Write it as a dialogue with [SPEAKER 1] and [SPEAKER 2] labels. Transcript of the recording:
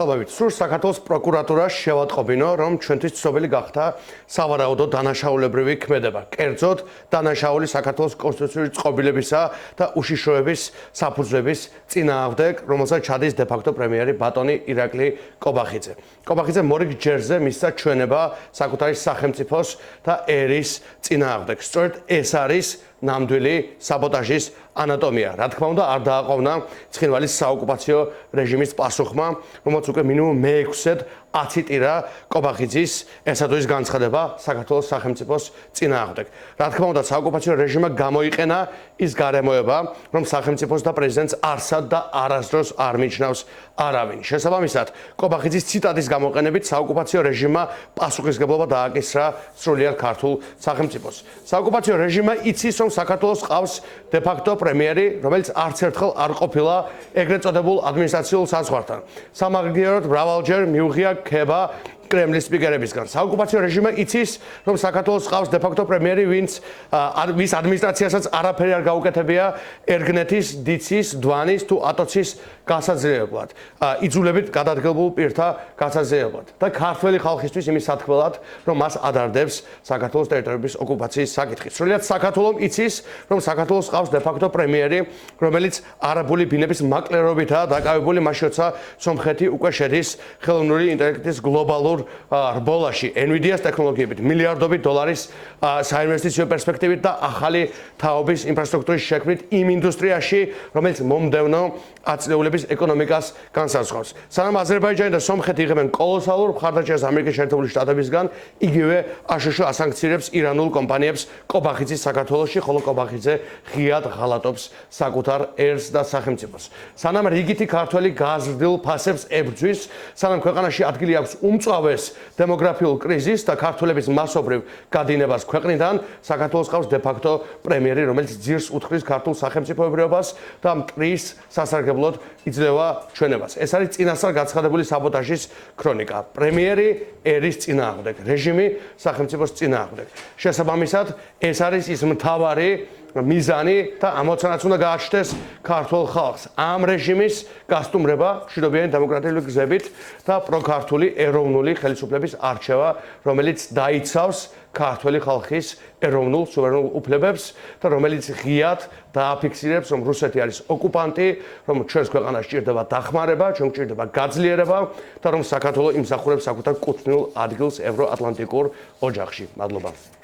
[SPEAKER 1] სულ საქართველოს პროკურატურას შევატყობინო, რომ ჩვენთვის ცნობილი გახდა სავარაუდო დანაშაულებრივი ქმედება. კერძოდ, დანაშაული საქართველოს კონსტიტუციური წყობილებისა და უშიშროების საფუძვლების წინააღმდეგ, რომელსაც ჩადის დე-ფაქტო პრემიერი ბატონი ირაკლი კობახიძე. კობახიძე მორიგ ჯერზე მისცა ჩვენება საკუთარი სახელმწიფოს და ერის წინააღმდეგ. სწორედ ეს არის ნამდვილი საბოტაჟის ანატომია. რა თქმა უნდა, არ დააყოვნა ცხინვალის საოკუპაციო რეჟიმის პასუხმა, რომელსაც უკვე მინიმუმ მე-6-ად აციტირა კობახიძის ესადუის განცხადება საქართველოს სახელმწიფოს წინააღმდეგ. რა თქმა უნდა, საოკუპაციო რეჟიმმა გამოიყენა ის გარემოება, რომ სახელმწიფოს და პრეზიდენტს არსად და არასდროს არ მიჩნევს არავინ. შესაბამისად, კობახიძის ციტატის გამოყენებით საოკუპაციო რეჟიმმა პასუხისმგებლობა დააკისრა სრულიად ქართულ სახელმწიფოს. საოკუპაციო რეჟიმმა იცის, რომ საქართველოს ყავს დე-ფაქტო პრემიერი, რომელიც არც ერთხელ არ ყოფილა ეგრეთ წოდებულ ადმინისტრაციულ საზღვართან. სამაგიეროდ მრავალჯერ მიუღია ქება კრემლის სპიკერებისგან. საოკუპაციო რეჟიმმა იცის, რომ საქართველოს ყავს დე-ფაქტო პრემიერი, ვის ადმინისტრაციასაც არაფერი არ გაუკეთებია ერგნეთის, დიცის, დვანის თუ ატოცის გასაძლიერებლად, იძულებით გადადგებულ პირთა გასაძლიერებლად და ქართველი ხალხისთვის იმის სათქმელად, რომ მას ადარდებს საქართველოს ტერიტორიების ოკუპაციის საკითხი. სრულიად საქართველოს იცის, რომ საქართველოს ყავს დე-ფაქტო პრემიერი, რომელიც არაბული ბინების მაკლერობითაა დაკავებული, მაშინ როცა სომხეთი უკვე შედის ხელოვნური ინტელექტის გლობალურ რბოლაში, NVIDIA-ს ტექნოლოგიებით, მილიარდობით დოლარის საინვესტიციო პერსპექტივით და ახალი თაობის ინფრასტრუქტურის შექმნით იმ ინდუსტრიაში, რომელიც მომდევნო აწლეულების ეკონომიკას განსაზღვრავს. სანამ აზერბაიჯანი და სომხეთი იღებენ კოლოსალურ მხარდაჭერას ამერიკის შეერთებული შტატებისგან, იგივე აშშ ასანქცირებს ირანულ კომპანიებს კობახიძის საქართველოში, ხოლო კობახიძე ღიად ღალატობს საკუთარ ერს და სახელმწიფოს. სანამ რიგითი ქართველი გაზრდილ ფასებს ებრძვის, სანამ ქვეყანაში ადგილი აქვს უმწვავეს დემოგრაფიულ კრიზისს და ქართველების მასობრივ გადინებას ქვეყნიდან, საქართველოს ყავს დე-ფაქტო პრემიერი, რომელიც ძირს უთხრის ქართულ სახელმწიფოებრიობას და მტრის სასარგებლოდ იძლევა ჩვენებას. ეს არის წინასწარ გაცხადებული საბოტაჟის ქრონიკა. პრემიერი ერის წინააღმდეგ, რეჟიმი სახელმწიფოს წინააღმდეგ. შესაბამისად, ეს არის ის მთავარი მიზანი და ამოცანაც უნდა გააჩნდეს ქართულ ხალხს. ამ რეჟიმის გასტუმრება მშვიდობიანი დემოკრატიული გზებით და პროქართული ეროვნული ხელისუფლების არჩევა, რომელიც დაიცავს ქართველი ხალხის ეროვნულ სუვერენულ უფლებებს და რომელიც ღიად დააფიქსირებს, რომ რუსეთი არის ოკუპანტი, რომ ჩვენს ქვეყანას სჭირდება დახმარება, ჩვენ გვჭირდება გაძლიერება და რომ საქართველო იმსახურებს საკუთარ კუთვნილ ადგილს ევროატლანტიკურ ოჯახში. მადლობა.